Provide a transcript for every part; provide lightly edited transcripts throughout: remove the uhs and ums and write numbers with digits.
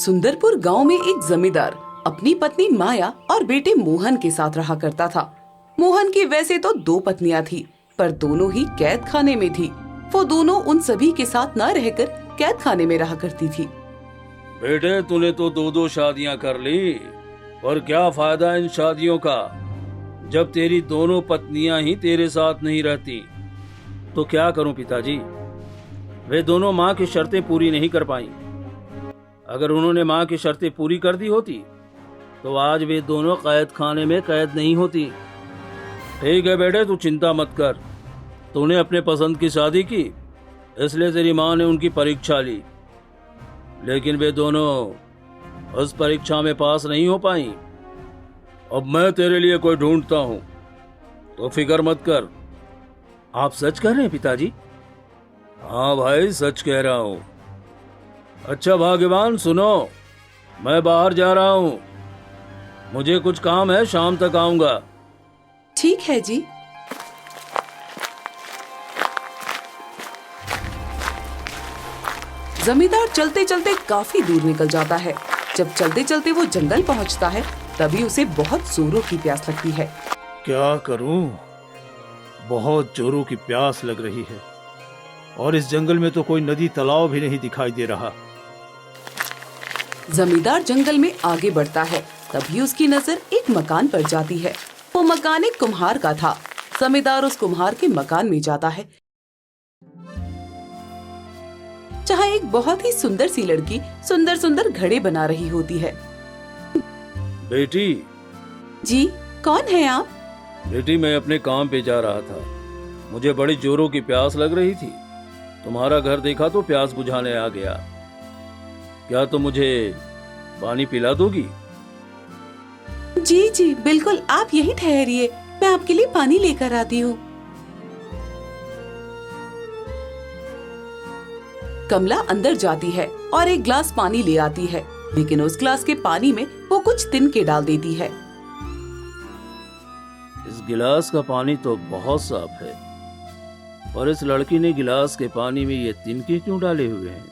सुंदरपुर गांव में एक जमींदार अपनी पत्नी माया और बेटे मोहन के साथ रहा करता था। मोहन की वैसे तो 2 पत्नियां थी, पर दोनों ही कैद खाने में थी। वो दोनों उन सभी के साथ न रहकर कैद खाने में रहा करती थी। बेटे, तूने तो 2 शादियां कर ली, पर क्या फायदा इन शादियों का जब तेरी दोनों पत्नियां ही तेरे साथ नहीं रहती। तो क्या करूं पिताजी, वे दोनों माँ की शर्तें पूरी नहीं कर पाई। अगर उन्होंने माँ की शर्तें पूरी कर दी होती तो आज वे दोनों कैद खाने में कैद नहीं होती। ठीक है बेटे, तू चिंता मत कर। तूने अपने पसंद की शादी की, इसलिए तेरी माँ ने उनकी परीक्षा ली, लेकिन वे दोनों उस परीक्षा में पास नहीं हो पाई। अब मैं तेरे लिए कोई ढूंढता हूँ, तो फिक्र मत कर। आप सच कह रहे हैं पिताजी? हाँ भाई, सच कह रहा हूँ। अच्छा भाग्यवान, सुनो, मैं बाहर जा रहा हूँ, मुझे कुछ काम है, शाम तक आऊंगा। ठीक है जी। जमींदार चलते चलते काफी दूर निकल जाता है। जब चलते चलते वो जंगल पहुंचता है, तभी उसे बहुत जोरों की प्यास लगती है। क्या करूं? बहुत जोरों की प्यास लग रही है और इस जंगल में तो कोई नदी तालाब भी नहीं दिखाई दे रहा। जमींदार जंगल में आगे बढ़ता है, तभी उसकी नजर एक मकान पर जाती है। वो मकान एक कुम्हार का था। जमींदार उस कुम्हार के मकान में जाता है, जहाँ एक बहुत ही सुंदर सी लड़की सुंदर सुंदर घड़े बना रही होती है। बेटी। जी, कौन है आप? बेटी, मैं अपने काम पे जा रहा था, मुझे बड़ी जोरों की प्यास लग रही थी। तुम्हारा घर देखा तो प्यास बुझाने आ गया। क्या तुम मुझे पानी पिला दोगी? जी जी बिल्कुल, आप यहीं ठहरिए, मैं आपके लिए पानी लेकर आती हूँ। कमला अंदर जाती है और एक गिलास पानी ले आती है, लेकिन उस गिलास के पानी में वो कुछ तिनके डाल देती है। इस गिलास का पानी तो बहुत साफ है, और इस लड़की ने गिलास के पानी में ये तिनके क्यों डाले हुए हैं?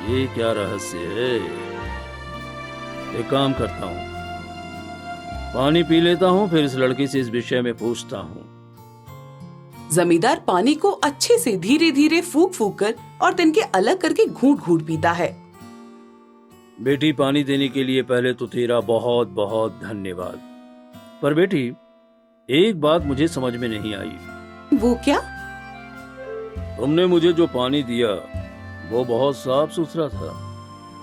ये क्या रहस्य है? एक काम करता हूँ, पानी पी लेता हूँ, फिर इस लड़की से इस विषय में पूछता हूँ। जमींदार पानी को अच्छे से धीरे धीरे फूंक फूंक कर और तिनके अलग करके घूंट घूंट पीता है। बेटी, पानी देने के लिए पहले तो तेरा बहुत बहुत धन्यवाद। पर बेटी, एक बात मुझे समझ में नहीं आई। वो क्या? तुमने मुझे जो पानी दिया वो बहुत साफ सुथरा था,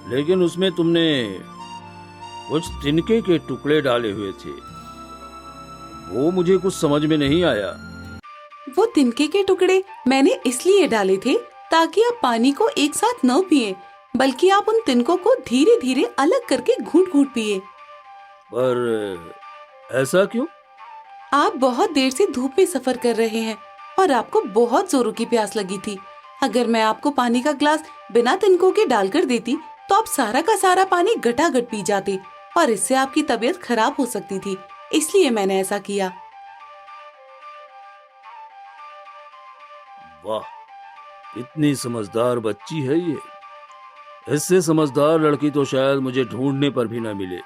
लेकिन उसमें तुमने कुछ तिनके के टुकड़े डाले हुए थे। वो मुझे कुछ समझ में नहीं आया। वो तिनके के टुकड़े मैंने इसलिए डाले थे ताकि आप पानी को एक साथ न पिए, बल्कि आप उन तिनकों को धीरे धीरे अलग करके घूंट घूंट पिए। पर ऐसा क्यों? आप बहुत देर से धूप में सफर कर रहे हैं और आपको बहुत जोरों की प्यास लगी थी। अगर मैं आपको पानी का ग्लास बिना तिनकों के डालकर देती तो आप सारा का सारा पानी गटागट पी जाते और इससे आपकी तबीयत खराब हो सकती थी, इसलिए मैंने ऐसा किया। वाह, इतनी समझदार बच्ची है ये। इससे समझदार लड़की तो शायद मुझे ढूंढने पर भी न मिले।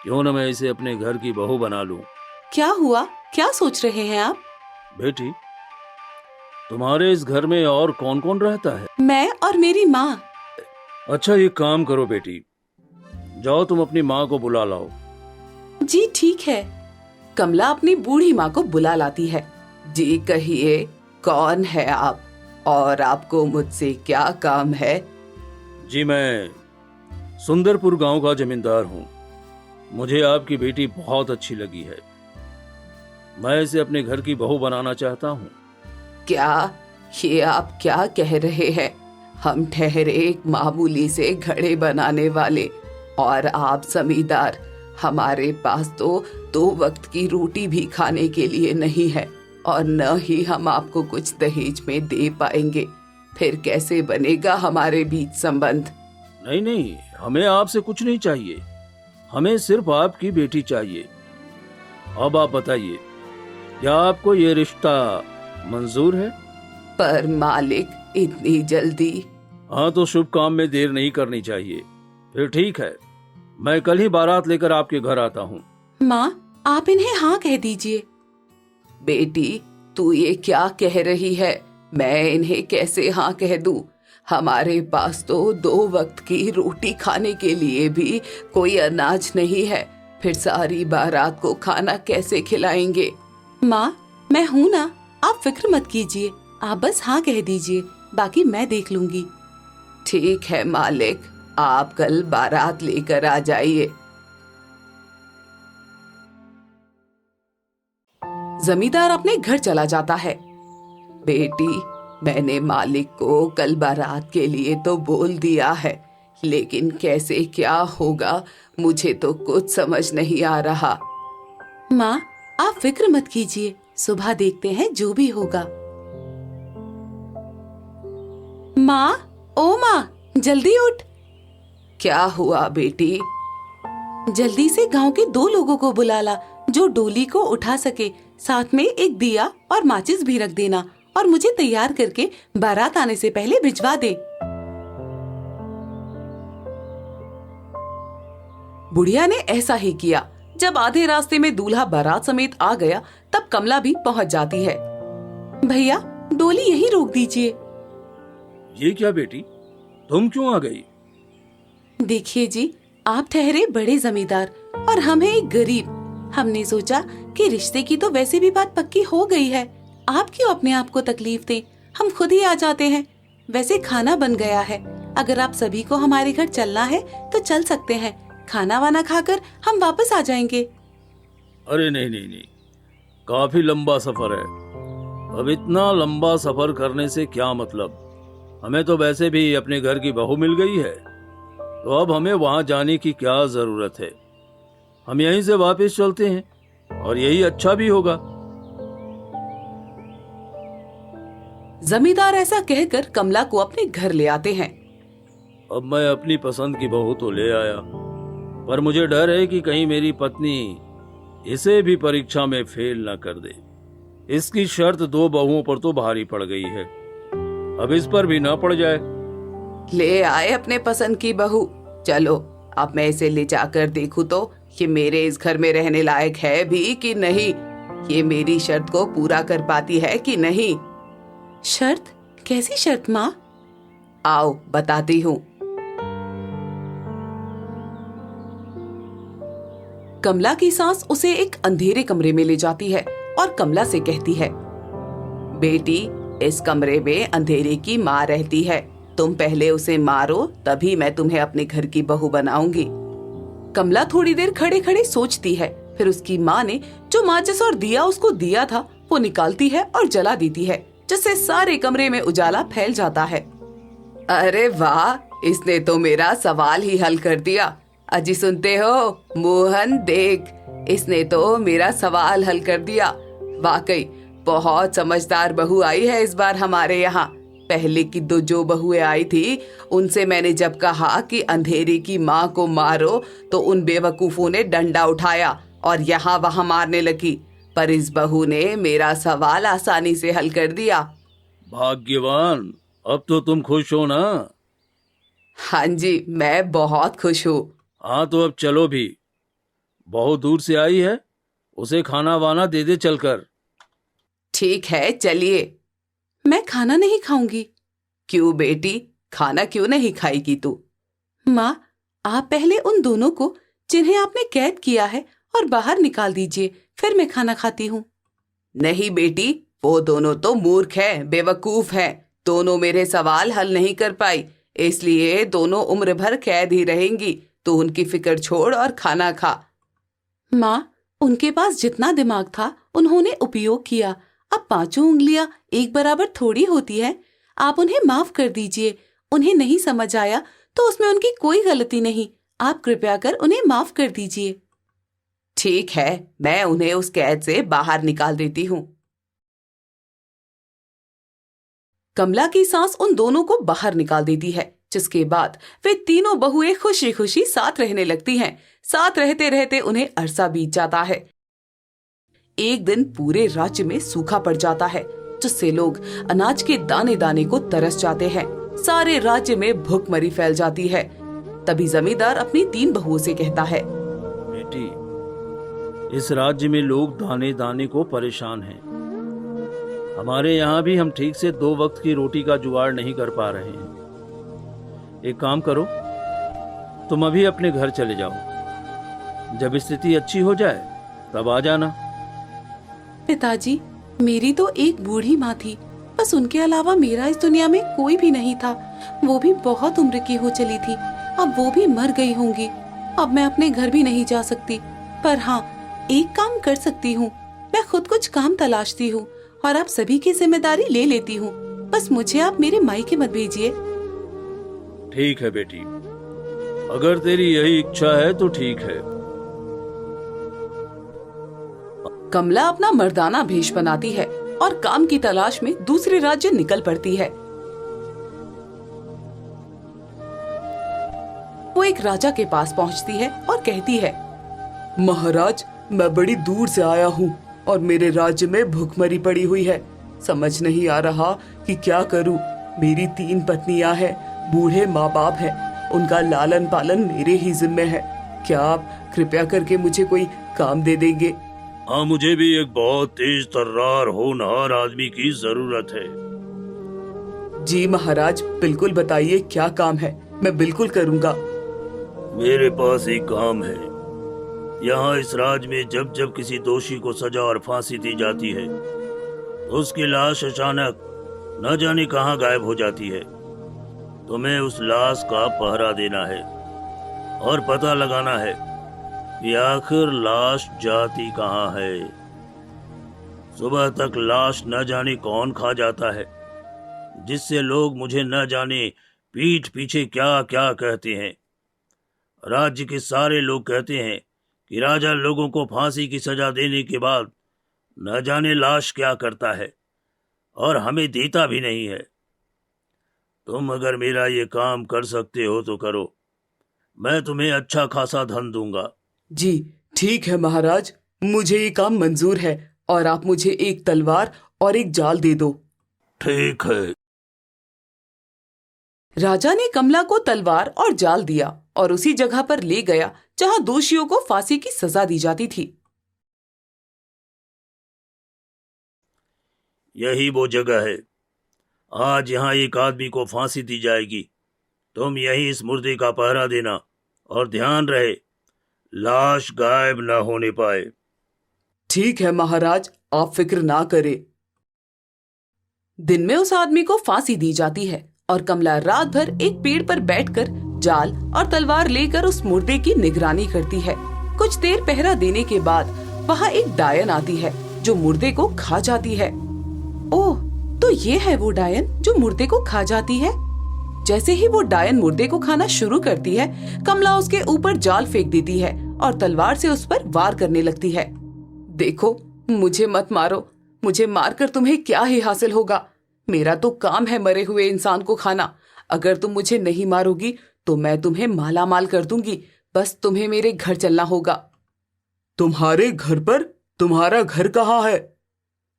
क्यों न मैं इसे अपने घर की बहू बना लूं। क्या हुआ? क्या सोच रहे हैं आप? बेटी, तुम्हारे इस घर में और कौन कौन रहता है? मैं और मेरी माँ। अच्छा, ये काम करो बेटी, जाओ तुम अपनी माँ को बुला लाओ। जी ठीक है। कमला अपनी बूढ़ी माँ को बुला लाती है। जी कहिए, कौन है आप और आपको मुझसे क्या काम है? जी, मैं सुंदरपुर गांव का जमींदार हूँ। मुझे आपकी बेटी बहुत अच्छी लगी है, मैं इसे अपने घर की बहू बनाना चाहता हूँ। क्या ये आप क्या कह रहे हैं? हम ठहरे एक मामूली से घड़े बनाने वाले और आप जमींदार। हमारे पास तो 2 वक्त की रोटी भी खाने के लिए नहीं है और न ही हम आपको कुछ दहेज में दे पाएंगे। फिर कैसे बनेगा हमारे बीच संबंध? नहीं नहीं, हमें आपसे कुछ नहीं चाहिए, हमें सिर्फ आपकी बेटी चाहिए। अब आप बताइए, क्या आपको ये रिश्ता मंजूर है? पर मालिक, इतनी जल्दी? हाँ, तो शुभ काम में देर नहीं करनी चाहिए। फिर ठीक है, मैं कल ही बारात लेकर आपके घर आता हूँ। माँ, आप इन्हें हाँ कह दीजिए। बेटी, तू ये क्या कह रही है? मैं इन्हें कैसे हाँ कह दूं? हमारे पास तो 2 वक्त की रोटी खाने के लिए भी कोई अनाज नहीं है। फिर सारी बारात को खाना कैसे खिलाएंगे? माँ, मैं हूँ ना, आप फिक्र मत कीजिए, आप बस हाँ कह दीजिए, बाकी मैं देख लूंगी। ठीक है मालिक, आप कल बारात लेकर आ जाइए। जमींदार अपने घर चला जाता है। बेटी, मैंने मालिक को कल बारात के लिए तो बोल दिया है, लेकिन कैसे क्या होगा मुझे तो कुछ समझ नहीं आ रहा। माँ, आप फिक्र मत कीजिए, सुबह देखते हैं जो भी होगा। माँ, ओ माँ, जल्दी उठ। क्या हुआ बेटी? जल्दी से गांव के 2 लोगों को बुला ला जो डोली को उठा सके। साथ में एक दिया और माचिस भी रख देना और मुझे तैयार करके बारात आने से पहले भिजवा दे। बुढ़िया ने ऐसा ही किया। जब आधे रास्ते में दूल्हा बारात समेत आ गया, तब कमला भी पहुंच जाती है। भैया, डोली यहीं रोक दीजिए। ये क्या बेटी, तुम क्यों आ गई? देखिए जी, आप ठहरे बड़े जमींदार और हम हैं एक गरीब। हमने सोचा कि रिश्ते की तो वैसे भी बात पक्की हो गई है, आप क्यों अपने आप को तकलीफ दें, हम खुद ही आ जाते हैं। वैसे खाना बन गया है, अगर आप सभी को हमारे घर चलना है तो चल सकते हैं। खाना वाना खाकर हम वापस आ जाएंगे। अरे नहीं नहीं नहीं, काफी लंबा सफर है। अब इतना लंबा सफर करने से क्या मतलब? हमें तो वैसे भी अपने घर की बहू मिल गई है, तो अब हमें वहां जाने की क्या जरूरत है। हम यहीं से वापस चलते हैं और यही अच्छा भी होगा। जमींदार ऐसा कहकर कमला को अपने घर ले आते हैं। अब मैं अपनी पसंद की बहू तो ले आया, पर मुझे डर है कि कहीं मेरी पत्नी इसे भी परीक्षा में फेल न कर दे। इसकी शर्त 2 बहुओं पर तो भारी पड़ गई है, अब इस पर भी ना पड़ जाए। ले आए अपने पसंद की बहू। चलो, अब मैं इसे ले जाकर देखूं तो ये मेरे इस घर में रहने लायक है भी कि नहीं, ये मेरी शर्त को पूरा कर पाती है कि नहीं। शर्त? कैसी शर्त माँ? आओ बताती हूँ। कमला की सास उसे एक अंधेरे कमरे में ले जाती है और कमला से कहती है, बेटी, इस कमरे में अंधेरे की माँ रहती है, तुम पहले उसे मारो, तभी मैं तुम्हें अपने घर की बहू बनाऊंगी। कमला थोड़ी देर खड़े खड़े सोचती है, फिर उसकी माँ ने जो माचिस और दिया उसको दिया था वो निकालती है और जला देती है, जिससे सारे कमरे में उजाला फैल जाता है। अरे वाह, इसने तो मेरा सवाल ही हल कर दिया। अजी सुनते हो मोहन, देख, इसने तो मेरा सवाल हल कर दिया। वाकई बहुत समझदार बहू आई है इस बार हमारे यहाँ। पहले की 2 जो बहुएं आई थी, उनसे मैंने जब कहा कि अंधेरे की माँ को मारो तो उन बेवकूफों ने डंडा उठाया और यहाँ वहाँ मारने लगी, पर इस बहू ने मेरा सवाल आसानी से हल कर दिया। भाग्यवान, अब तो तुम खुश हो ना? हाँ जी, मैं बहुत खुश हूँ। हाँ, तो अब चलो भी, बहुत दूर से आई है, उसे खाना वाना दे दे चलकर। ठीक है, चलिए। मैं खाना नहीं खाऊंगी। क्यों बेटी, खाना क्यों नहीं खाएगी तू? माँ, आप पहले उन दोनों को जिन्हें आपने कैद किया है और बाहर निकाल दीजिए, फिर मैं खाना खाती हूँ। नहीं बेटी, वो दोनों तो मूर्ख हैं, बेवकूफ हैं। दोनों मेरे सवाल हल नहीं कर पाई, इसलिए दोनों उम्र भर कैद ही रहेंगी। तो उनकी फिक्र छोड़ और खाना खा। माँ, उनके पास जितना दिमाग था उन्होंने उपयोग किया। अब 5 उंगलियां एक बराबर थोड़ी होती है। आप उन्हें माफ कर दीजिए। उन्हें नहीं समझ आया तो उसमें उनकी कोई गलती नहीं। आप कृपया कर उन्हें माफ कर दीजिए। ठीक है, मैं उन्हें उस कैद से बाहर निकाल देती हूँ। कमला की सास उन दोनों को बाहर निकाल देती है, जिसके बाद वे तीनों बहुएं खुशी खुशी साथ रहने लगती हैं। साथ रहते रहते उन्हें अरसा बीत जाता है। एक दिन पूरे राज्य में सूखा पड़ जाता है, जिससे लोग अनाज के दाने दाने को तरस जाते हैं। सारे राज्य में भूखमरी फैल जाती है। तभी जमींदार अपनी 3 बहुओं से कहता है, बेटी, इस राज्य में लोग दाने दाने को परेशान हैं। हमारे यहाँ भी हम ठीक से 2 वक्त की रोटी का जुगाड़ नहीं कर पा रहे हैं। एक काम करो, तुम अभी अपने घर चले जाओ। जब स्थिति अच्छी हो जाए तब आ जाना। पिताजी, मेरी तो एक बूढ़ी माँ थी, बस उनके अलावा मेरा इस दुनिया में कोई भी नहीं था। वो भी बहुत उम्र की हो चली थी, अब वो भी मर गई होंगी। अब मैं अपने घर भी नहीं जा सकती, पर हाँ, एक काम कर सकती हूँ। मैं खुद कुछ काम तलाशती हूँ और आप सभी की जिम्मेदारी ले लेती हूँ। बस मुझे आप मेरे मायके मत भेजिए। ठीक है बेटी, अगर तेरी यही इच्छा है तो ठीक है। कमला अपना मर्दाना भेष बनाती है और काम की तलाश में दूसरे राज्य निकल पड़ती है। वो एक राजा के पास पहुंचती है और कहती है, महाराज, मैं बड़ी दूर से आया हूँ और मेरे राज्य में भूखमरी पड़ी हुई है। समझ नहीं आ रहा कि क्या करूँ। मेरी 3 पत्नियां हैं, बूढ़े माँ बाप हैं, उनका लालन पालन मेरे ही जिम्मे है। क्या आप कृपया करके मुझे कोई काम दे देंगे? हाँ, मुझे भी एक बहुत तेज तर्रार होनहार आदमी की जरूरत है। जी महाराज, बिल्कुल बताइए क्या काम है, मैं बिल्कुल करूँगा। मेरे पास एक काम है। यहाँ इस राज्य में जब जब किसी दोषी को सजा और फांसी दी जाती है तो उसकी लाश अचानक न जाने कहाँ गायब हो जाती है। तुम्हें उस लाश का पहरा देना है और पता लगाना है कि आखिर लाश जाती कहाँ है। सुबह तक लाश न जाने कौन खा जाता है, जिससे लोग मुझे न जाने पीठ पीछे क्या क्या कहते हैं। राज्य के सारे लोग कहते हैं कि राजा लोगों को फांसी की सजा देने के बाद न जाने लाश क्या करता है और हमें देता भी नहीं है। तुम अगर मेरा ये काम कर सकते हो तो करो, मैं तुम्हें अच्छा खासा धन दूंगा। जी ठीक है महाराज, मुझे ये काम मंजूर है और आप मुझे एक तलवार और एक जाल दे दो। ठीक है। राजा ने कमला को तलवार और जाल दिया और उसी जगह पर ले गया जहां दोषियों को फांसी की सजा दी जाती थी। यही वो जगह है। आज यहाँ एक आदमी को फांसी दी जाएगी। तुम यही इस मुर्दे का पहरा देना और ध्यान रहे लाश गायब न होने पाए। ठीक है महाराज, आप फिक्र ना करें। दिन में उस आदमी को फांसी दी जाती है और कमला रात भर एक पेड़ पर बैठकर जाल और तलवार लेकर उस मुर्दे की निगरानी करती है। कुछ देर पहरा देने के बाद वहाँ एक डायन आती है जो मुर्दे को खा जाती है। ओह, तो ये है वो डायन जो मुर्दे को खा जाती है। जैसे ही वो डायन मुर्दे को खाना शुरू करती है, कमला उसके ऊपर जाल फेंक देती है और तलवार से उस पर वार करने लगती है। देखो, मुझे मत मारो, मुझे मारकर तुम्हें क्या ही हासिल होगा। मेरा तो काम है मरे हुए इंसान को खाना। अगर तुम मुझे नहीं मारोगी तो मैं तुम्हें माला माल कर दूंगी। बस तुम्हें मेरे घर चलना होगा। तुम्हारे घर पर? तुम्हारा घर कहाँ है?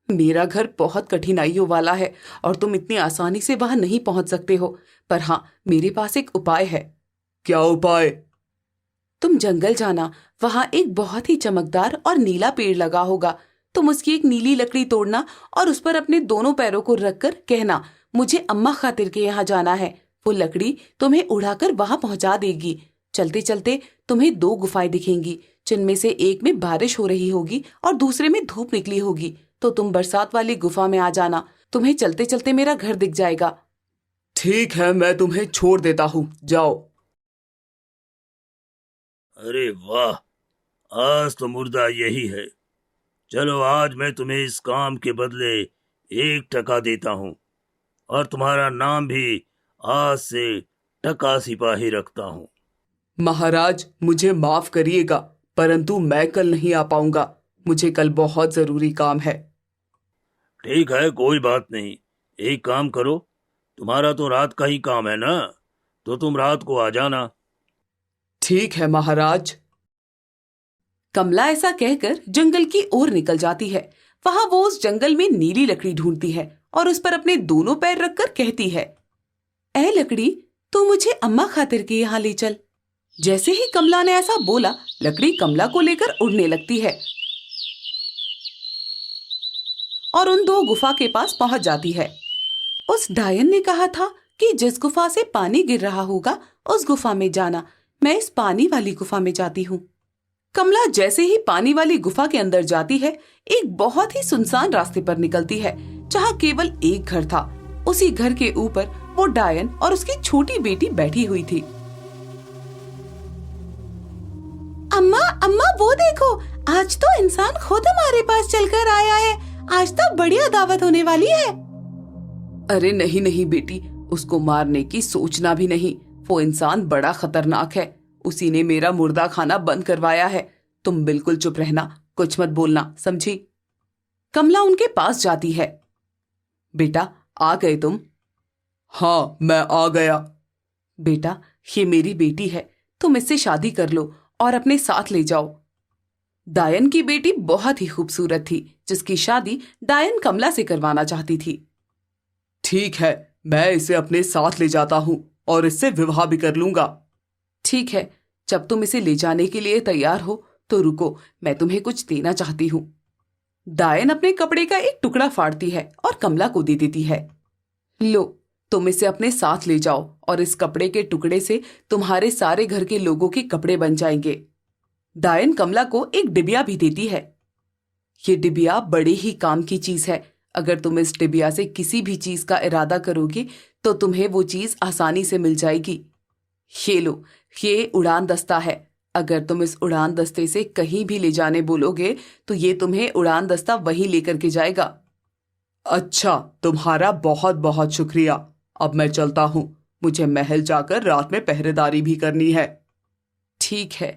मेरा घर बहुत कठिनाइयों वाला है और तुम इतनी आसानी से वहां नहीं पहुंच सकते हो, पर हाँ, मेरे पास एक उपाय है। क्या उपाय? तुम जंगल जाना, वहां एक बहुत ही चमकदार और नीला पेड़ लगा होगा। तुम उसकी एक नीली लकड़ी तोड़ना और उस पर अपने दोनों पैरों को रखकर कहना, मुझे अम्मा खातिर के यहाँ जाना है। वो लकड़ी तुम्हें उड़ाकर वहां पहुंचा देगी। चलते चलते तुम्हें 2 गुफाएं दिखेंगी, जिनमें से एक में बारिश हो रही होगी और दूसरे में धूप निकली होगी। तो तुम बरसात वाली गुफा में आ जाना। तुम्हें चलते चलते मेरा घर दिख जाएगा। ठीक है, मैं तुम्हें छोड़ देता हूँ, जाओ। अरे वाह, आज तो मुर्दा यही है। चलो, आज मैं तुम्हें इस काम के बदले 1 टका देता हूँ और तुम्हारा नाम भी आज से टका सिपाही रखता हूँ। महाराज, मुझे माफ करिएगा, परंतु मैं कल नहीं आ पाऊंगा। मुझे कल बहुत जरूरी काम है। ठीक है, कोई बात नहीं। एक काम करो, तुम्हारा तो रात का ही काम है ना, तो तुम रात को आ जाना। ठीक है महाराज। कमला ऐसा कहकर जंगल की ओर निकल जाती है। वहां वो उस जंगल में नीली लकड़ी ढूंढती है और उस पर अपने दोनों पैर रखकर कहती है, ए लकड़ी, तू मुझे अम्मा खातिर के यहाँ ले चल। जैसे ही कमला ने ऐसा बोला, लकड़ी कमला को लेकर उड़ने लगती है और उन दो गुफा के पास पहुंच जाती है। उस डायन ने कहा था कि जिस गुफा से पानी गिर रहा होगा उस गुफा में जाना। मैं इस पानी वाली गुफा में जाती हूँ। कमला जैसे ही पानी वाली गुफा के अंदर जाती है, एक बहुत ही सुनसान रास्ते पर निकलती है जहाँ केवल एक घर था। उसी घर के ऊपर वो डायन और उसकी छोटी बेटी बैठी हुई थी। अम्मा अम्मा, वो देखो, आज तो इंसान खुद हमारे पास चलकर आया है। आज तो बढ़िया दावत होने वाली है। अरे नहीं नहीं बेटी, उसको मारने की सोचना भी नहीं। वो इंसान बड़ा खतरनाक है। उसी ने मेरा मुर्दा खाना बंद करवाया है। तुम बिल्कुल चुप रहना, कुछ मत बोलना, समझी? कमला उनके पास जाती है। बेटा, आ गए तुम? हाँ, मैं आ गया। बेटा, ये मेरी बेटी है, तुम इससे शादी कर लो और अपने साथ ले जाओ। डायन की बेटी बहुत ही खूबसूरत थी, जिसकी शादी डायन कमला से करवाना चाहती थी। ठीक है, मैं इसे अपने साथ ले जाता हूँ और इससे विवाह भी कर लूंगा। ठीक है, जब तुम इसे ले जाने के लिए तैयार हो तो रुको, मैं तुम्हें कुछ देना चाहती हूँ। डायन अपने कपड़े का एक टुकड़ा फाड़ती है और कमला को दे देती है। लो, तुम इसे अपने साथ ले जाओ और इस कपड़े के टुकड़े से तुम्हारे सारे घर के लोगों के कपड़े बन जाएंगे। डायन कमला को एक डिबिया भी देती है। ये डिबिया बड़े ही काम की चीज है। अगर तुम इस डिबिया से किसी भी चीज का इरादा करोगे तो तुम्हें वो चीज आसानी से मिल जाएगी। ये लो, ये उड़ान दस्ता है। अगर तुम इस उड़ान दस्ते से कहीं भी ले जाने बोलोगे तो ये तुम्हें उड़ान दस्ता वहीं लेकर के जाएगा। अच्छा, तुम्हारा बहुत बहुत शुक्रिया। अब मैं चलता हूँ, मुझे महल जाकर रात में पहरेदारी भी करनी है। ठीक है।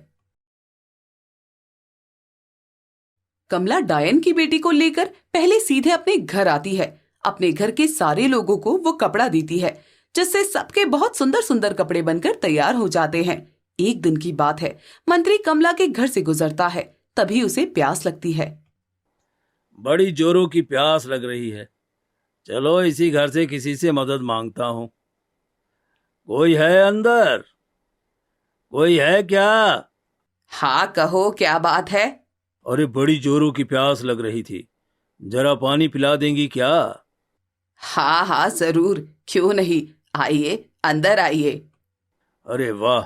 कमला डायन की बेटी को लेकर पहले सीधे अपने घर आती है। अपने घर के सारे लोगों को वो कपड़ा देती है, जिससे सबके बहुत सुंदर सुंदर कपड़े बनकर तैयार हो जाते हैं। एक दिन की बात है, मंत्री कमला के घर से गुजरता है, तभी उसे प्यास लगती है। बड़ी जोरों की प्यास लग रही है। चलो इसी घर से किसी से मदद मांगता हूँ। कोई है अंदर? कोई है क्या? हाँ, कहो, क्या बात है? अरे बड़ी जोरों की प्यास लग रही थी, जरा पानी पिला देंगी क्या? हाँ हाँ जरूर, क्यों नहीं, आइए, अंदर आइए। अरे वाह,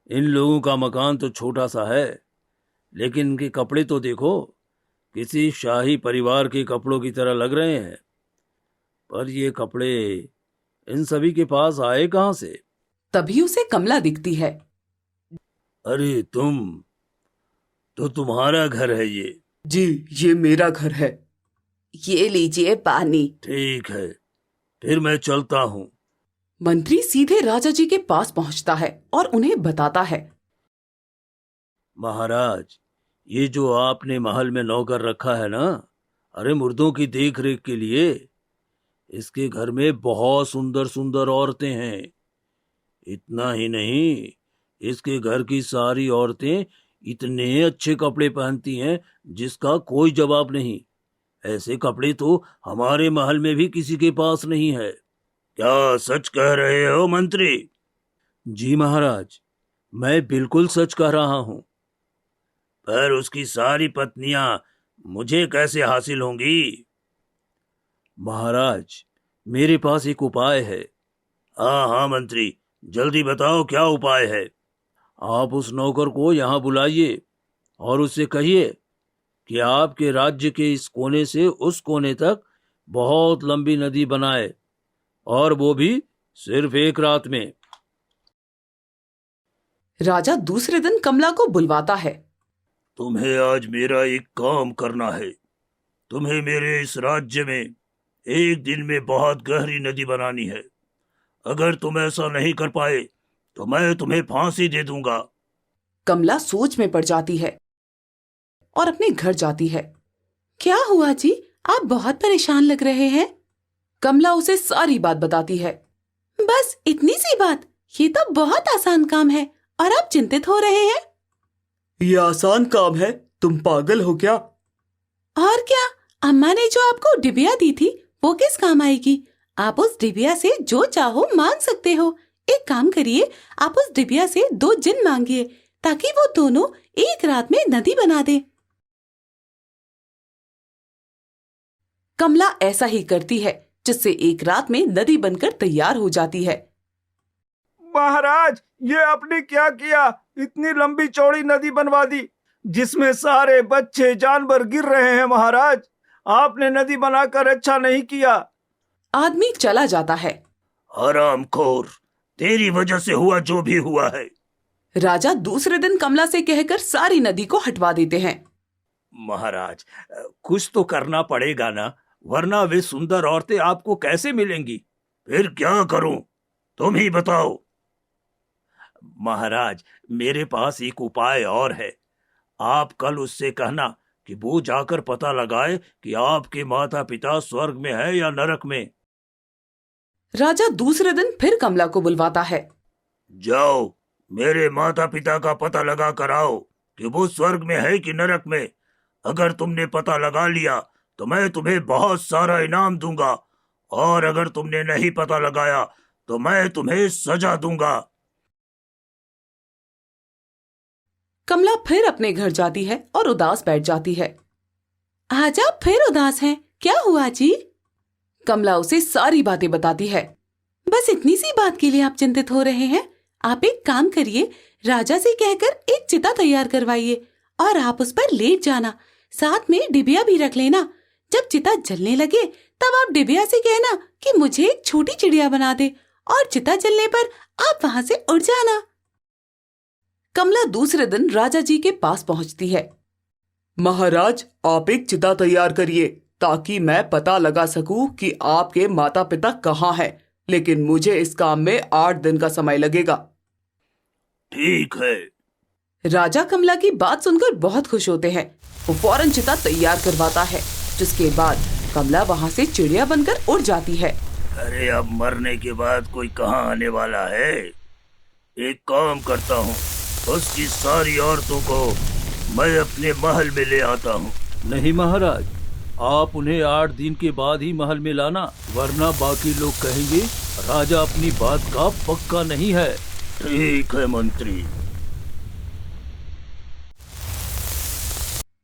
इन लोगों का मकान तो छोटा सा है, लेकिन इनके कपड़े तो देखो, किसी शाही परिवार के कपड़ों की तरह लग रहे हैं। पर ये कपड़े इन सभी के पास आए कहाँ से? तभी उसे कमला दिखती है। अरे तुम्हारा घर है ये? जी, ये मेरा घर है। ये लीजिए पानी। ठीक है, फिर मैं चलता हूँ। मंत्री सीधे राजा जी के पास पहुंचता है और उन्हें बताता है। महाराज, ये जो आपने महल में नौकर रखा है ना, अरे मुर्दों की देख रेख के लिए, इसके घर में बहुत सुंदर सुंदर औरतें हैं। इतना ही नहीं, इसके घर की सारी औरतें इतने अच्छे कपड़े पहनती हैं जिसका कोई जवाब नहीं। ऐसे कपड़े तो हमारे महल में भी किसी के पास नहीं है। क्या सच कह रहे हो मंत्री? जी महाराज, मैं बिल्कुल सच कह रहा हूँ। पर उसकी सारी पत्नियां मुझे कैसे हासिल होंगी? महाराज, मेरे पास एक उपाय है। हाँ हाँ मंत्री, जल्दी बताओ, क्या उपाय है? आप उस नौकर को यहाँ बुलाइए और उससे कहिए कि आपके राज्य के इस कोने से उस कोने तक बहुत लंबी नदी बनाए, और वो भी सिर्फ एक रात में। राजा दूसरे दिन कमला को बुलवाता है। तुम्हें आज मेरा एक काम करना है। तुम्हें मेरे इस राज्य में एक दिन में बहुत गहरी नदी बनानी है। अगर तुम ऐसा नहीं कर पाए तो मैं तुम्हें फांसी दे दूंगा। कमला सोच में पड़ जाती है और अपने घर जाती है। क्या हुआ जी, आप बहुत परेशान लग रहे हैं। कमला उसे सारी बात बताती है। बस इतनी सी बात? ये तो बहुत आसान काम है और आप चिंतित हो रहे हैं। ये आसान काम है? तुम पागल हो क्या? और क्या, अम्मा ने जो आपको डिबिया दी थी वो किस काम आएगी? आप उस डिबिया से जो चाहो मांग सकते हो। एक काम करिए, आप उस डिबिया से 2 जिन मांगिए ताकि वो दोनों एक रात में नदी बना दे। कमला ऐसा ही करती है, जिससे एक रात में नदी बनकर तैयार हो जाती है। महाराज, ये आपने क्या किया? इतनी लंबी चौड़ी नदी बनवा दी जिसमें सारे बच्चे जानवर गिर रहे हैं। महाराज, आपने नदी बनाकर अच्छा नहीं किया। आदमी चला जाता है। हरामखोर, तेरी वजह से हुआ जो भी हुआ है। राजा दूसरे दिन कमला से कहकर सारी नदी को हटवा देते हैं। महाराज, कुछ तो करना पड़ेगा ना, वरना वे सुंदर औरतें आपको कैसे मिलेंगी? फिर क्या करूं, तुम ही बताओ। महाराज, मेरे पास एक उपाय और है। आप कल उससे कहना कि वो जाकर पता लगाए कि आपके माता पिता स्वर्ग में है या नरक में। राजा दूसरे दिन फिर कमला को बुलवाता है। जाओ, मेरे माता पिता का पता लगा कर आओ कि वो स्वर्ग में है कि नरक में। अगर तुमने पता लगा लिया तो मैं तुम्हें बहुत सारा इनाम दूंगा, और अगर तुमने नहीं पता लगाया तो मैं तुम्हें सजा दूंगा। कमला फिर अपने घर जाती है और उदास बैठ जाती है। आज आप फिर उदास हैं, क्या हुआ जी? कमला उसे सारी बातें बताती है। बस इतनी सी बात के लिए आप चिंतित हो रहे हैं? आप एक काम करिए, राजा से कहकर एक चिता तैयार करवाइए और आप उस पर लेट जाना। साथ में डिबिया भी रख लेना। जब चिता जलने लगे तब आप डिबिया से कहना कि मुझे एक छोटी चिड़िया बना दे, और चिता जलने पर आप वहां से उड़ जाना। कमला दूसरे दिन राजा जी के पास पहुंचती है। महाराज, आप एक चिता तैयार करिए ताकि मैं पता लगा सकूं कि आपके माता पिता कहाँ हैं, लेकिन मुझे इस काम में 8 दिन का समय लगेगा। ठीक है। राजा कमला की बात सुनकर बहुत खुश होते हैं। वो फौरन चिता तैयार करवाता है, जिसके बाद कमला वहां से चिड़िया बनकर उड़ जाती है। अरे, अब मरने के बाद कोई कहाँ आने वाला है? एक काम करता हूँ, उसकी सारी औरतों को मैं अपने महल में ले आता हूँ। नहीं महाराज, आप उन्हें 8 दिन के बाद ही महल में लाना, वरना बाकी लोग कहेंगे राजा अपनी बात का पक्का नहीं है। ठीक है मंत्री।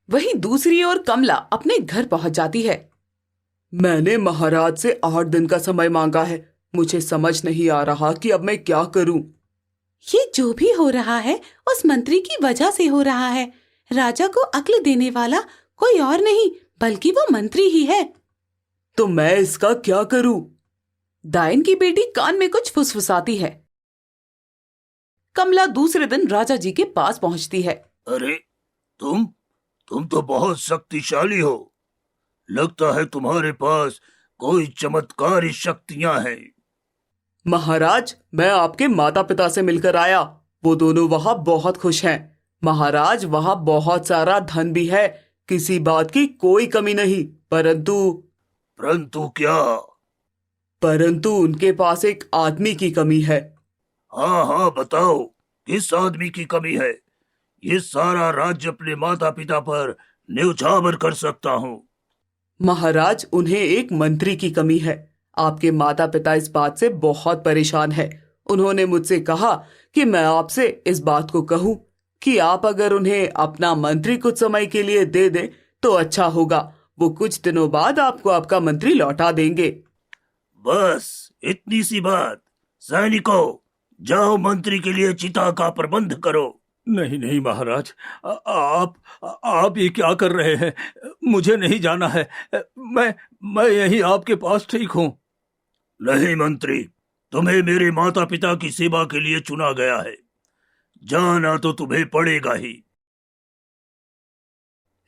वहीं दूसरी ओर कमला अपने घर पहुंच जाती है। मैंने महाराज से 8 दिन का समय मांगा है। मुझे समझ नहीं आ रहा कि अब मैं क्या करूं। ये जो भी हो रहा है उस मंत्री की वजह से हो रहा है। राजा को अक्ल देने वाला कोई और नहीं बल्कि वो मंत्री ही है। तो मैं इसका क्या करूं? डायन की बेटी कान में कुछ फुसफुसाती है। कमला दूसरे दिन राजा जी के पास पहुंचती है। अरे, तुम तो बहुत शक्तिशाली हो। लगता है तुम्हारे पास कोई चमत्कारी शक्तियां हैं। महाराज, मैं आपके माता पिता से मिलकर आया। वो दोनों वहां बहुत खुश हैं। महाराज, वहां बहुत सारा धन भी है, किसी बात की कोई कमी नहीं, परंतु क्या? परंतु उनके पास एक आदमी की कमी है। हाँ, बताओ, किस आदमी की कमी है? ये सारा राज्य अपने माता पिता पर न्यौछावर कर सकता हूँ। महाराज, उन्हें एक मंत्री की कमी है। आपके माता पिता इस बात से बहुत परेशान है। उन्होंने मुझसे कहा कि मैं आपसे इस बात को कहूं कि आप अगर उन्हें अपना मंत्री कुछ समय के लिए दे दें तो अच्छा होगा। वो कुछ दिनों बाद आपको आपका मंत्री लौटा देंगे। बस इतनी सी बात। सैनिकों, जाओ मंत्री के लिए चिता का प्रबंध करो। नहीं महाराज, आप ये क्या कर रहे हैं? मुझे नहीं जाना है। मैं यहीं आपके पास ठीक हूँ। नहीं मंत्री, तुम्हें मेरे माता पिता की सेवा के लिए चुना गया है। जाना तो तुम्हें पड़ेगा ही।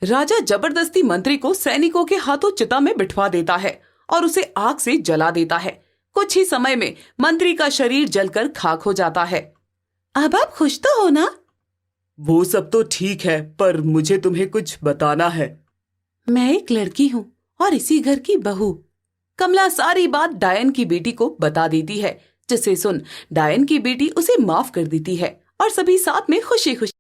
राजा जबरदस्ती मंत्री को सैनिकों के हाथों चिता में बिठवा देता है और उसे आग से जला देता है। कुछ ही समय में मंत्री का शरीर जलकर खाक हो जाता है। अब आप खुश तो हो ना? वो सब तो ठीक है, पर मुझे तुम्हें कुछ बताना है। मैं एक लड़की हूँ और इसी घर की बहू। कमला सारी बात डायन की बेटी को बता देती है, जिसे सुन डायन की बेटी उसे माफ कर देती है और सभी साथ में खुशी खुशी